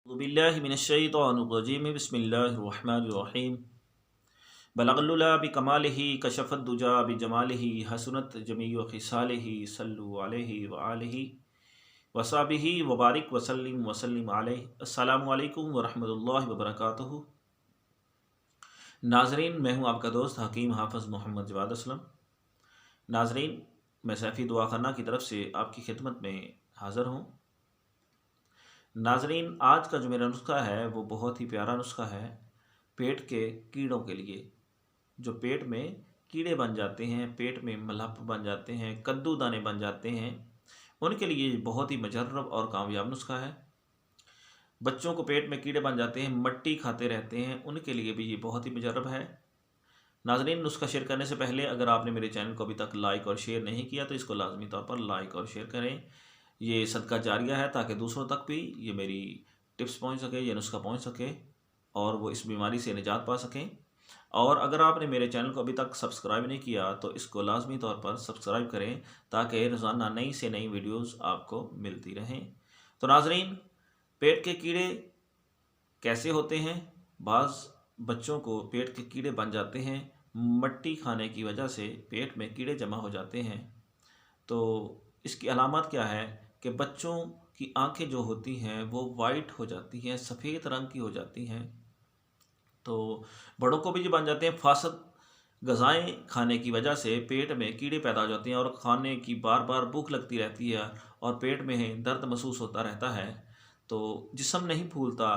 बिल्लाहिमिनश्शैतानिर्रजीम बिस्मिल्लाहिर्रहमानिर्रहीम बलगल्लुला बिकमालिही कशफ़द्दुजा बिजमालिही हसनत जमीउ खिसालिही सल्लु अलैहि व आलिहि वसहबिही वबारिक वसल्लिम वसल्लिम अलैहि। अस्सलामु अलैकुम व रहमतुल्लाहि व बरकातुहू। नाज़रीन, मैं हूँ आपका दोस्त हकीम हाफ़िज़ मोहम्मद जवाद असलम। नाज़रीन, मैं सैफ़ी दुआखाना की तरफ से आपकी खिदमत में हाज़िर हूँ। नाज़रीन, आज का जो मेरा नुस्खा है वो बहुत ही प्यारा नुस्खा है पेट के कीड़ों के लिए। जो पेट में कीड़े बन जाते हैं, पेट में मलहप बन जाते हैं, कद्दू दाने बन जाते हैं, उनके लिए बहुत ही मुजर्रब और कामयाब नुस्खा है। बच्चों को पेट में कीड़े बन जाते हैं, मट्टी खाते रहते हैं, उनके लिए भी ये बहुत ही मुजर्रब है। नाज़रीन, नुस्खा शेयर करने से पहले अगर आपने मेरे चैनल को अभी तक लाइक और शेयर नहीं किया तो इसको लाजमी तौर पर लाइक और शेयर करें। ये सदका जारिया है ताकि दूसरों तक भी ये मेरी टिप्स पहुंच सके, ये नुस्खा पहुंच सके और वो इस बीमारी से निजात पा सकें। और अगर आपने मेरे चैनल को अभी तक सब्सक्राइब नहीं किया तो इसको लाजमी तौर पर सब्सक्राइब करें ताकि रोज़ाना नई से नई वीडियोस आपको मिलती रहें। तो नाज़रीन, पेट के कीड़े कैसे होते हैं? बाज़ बच्चों को पेट के कीड़े बन जाते हैं, मट्टी खाने की वजह से पेट में कीड़े जमा हो जाते हैं। तो इसकी अलामत क्या है कि बच्चों की आंखें जो होती हैं वो वाइट हो जाती हैं, सफ़ेद रंग की हो जाती हैं। तो बड़ों को भी जो बन जाते हैं, फासद ग़िज़ाएँ खाने की वजह से पेट में कीड़े पैदा हो जाते हैं और खाने की बार बार भूख लगती रहती है और पेट में दर्द महसूस होता रहता है। तो जिस्म नहीं फूलता,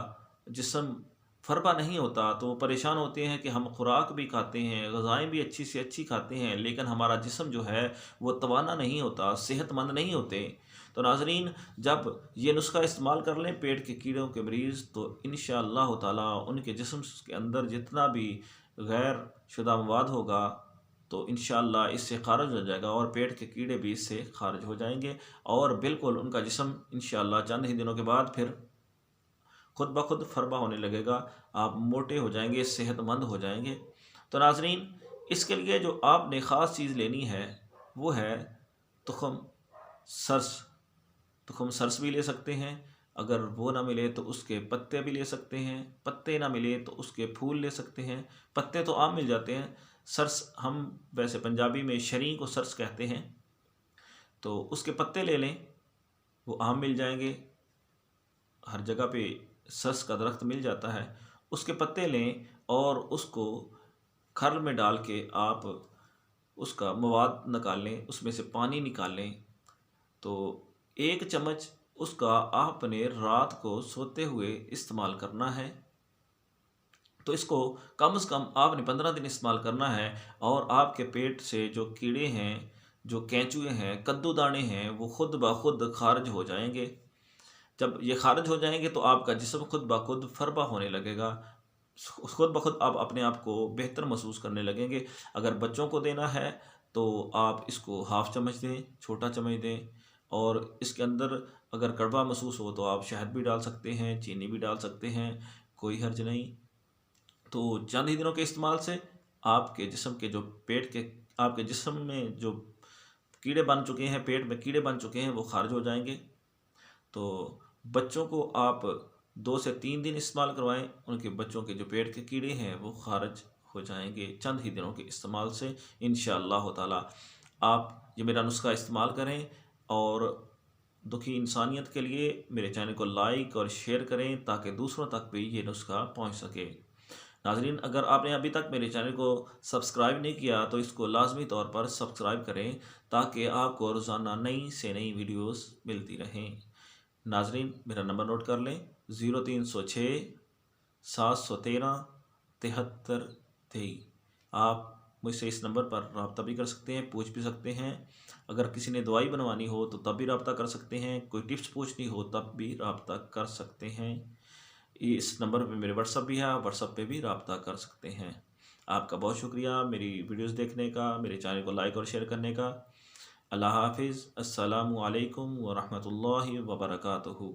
जिस्म फरबा नहीं होता, तो वो परेशान होते हैं कि हम खुराक भी खाते हैं, ग़िज़ाएँ भी अच्छी से अच्छी खाते हैं, लेकिन हमारा जिस्म जो है वो तवाना नहीं होता, सेहतमंद नहीं होते। तो नाज़रीन, जब ये नुस्खा इस्तेमाल कर लें पेट के कीड़ों के मरीज़, तो इंशाअल्लाह ताला उनके जिस्म के अंदर जितना भी गैर शुदा मवाद होगा तो इंशाअल्लाह इससे खारिज हो जाएगा और पेट के कीड़े भी इससे खारिज हो जाएंगे और बिल्कुल उनका जिस्म इंशाअल्लाह चंद ही दिनों के बाद फिर खुद ब खुद फरबा होने लगेगा। आप मोटे हो जाएंगे, सेहतमंद हो जाएंगे। तो नाज़रीन, इसके लिए जो आपने ख़ास चीज़ लेनी है वो है तुख़म सरस। तुख़म सरस भी ले सकते हैं, अगर वो ना मिले तो उसके पत्ते भी ले सकते हैं, पत्ते ना मिले तो उसके फूल ले सकते हैं। पत्ते तो आम मिल जाते हैं, सरस हम वैसे पंजाबी में शरीं को सरस कहते हैं। तो उसके पत्ते ले लें, वो आम मिल जाएंगे, हर जगह पे सरस का दरख्त मिल जाता है। उसके पत्ते लें और उसको खल में डाल के आप उसका मवाद निकाल लें, उसमें से पानी निकाल लें। तो 1 चम्मच उसका आपने रात को सोते हुए इस्तेमाल करना है। तो इसको कम से कम आपने 15 दिन इस्तेमाल करना है और आपके पेट से जो कीड़े हैं, जो केंचुए हैं, कद्दू दाने हैं, वो खुद ब खुद खारिज हो जाएंगे। जब ये खारिज हो जाएंगे तो आपका जिस्म खुद ब खुद फरबा होने लगेगा, खुद ब खुद आप अपने आप को बेहतर महसूस करने लगेंगे। अगर बच्चों को देना है तो आप इसको हाफ़ चम्मच दें, छोटा चम्मच दें। और इसके अंदर अगर कड़वा महसूस हो तो आप शहद भी डाल सकते हैं, चीनी भी डाल सकते हैं, कोई हर्ज नहीं। तो चंद ही दिनों के इस्तेमाल से आपके जिस्म के जो पेट के आपके जिस्म में जो कीड़े बन चुके हैं, पेट में कीड़े बन चुके हैं, वो खारिज हो जाएंगे। तो बच्चों को आप 2 से 3 दिन इस्तेमाल करवाएं, उनके बच्चों के जो पेट के कीड़े हैं वो खारिज हो जाएंगे चंद ही दिनों के इस्तेमाल से इंशाअल्लाह ताला। आप ये मेरा नुस्खा इस्तेमाल करें और दुखी इंसानियत के लिए मेरे चैनल को लाइक और शेयर करें ताकि दूसरों तक भी ये नुस्खा पहुंच सके। नाज़रीन, अगर आपने अभी तक मेरे चैनल को सब्सक्राइब नहीं किया तो इसको लाजमी तौर पर सब्सक्राइब करें ताकि आपको रोज़ाना नई से नई वीडियोस मिलती रहें। नाज़रीन, मेरा नंबर नोट कर लें, 0306 713 7323। आप मुझसे इस नंबर पर रब्ता भी कर सकते हैं, पूछ भी सकते हैं। अगर किसी ने दवाई बनवानी हो तो तब भी रब्ता कर सकते हैं, कोई टिप्स पूछनी हो तब भी रब्ता कर सकते हैं। इस नंबर पे मेरे व्हाट्सअप भी है, आप व्हाट्सअप पे भी रब्ता कर सकते हैं। आपका बहुत शुक्रिया मेरी वीडियोस देखने का, मेरे चैनल को लाइक और शेयर करने का। अल्लाह हाफिज़। अस्सलामु अलैकुम व रहमतुल्लाहि व बरकातुहू।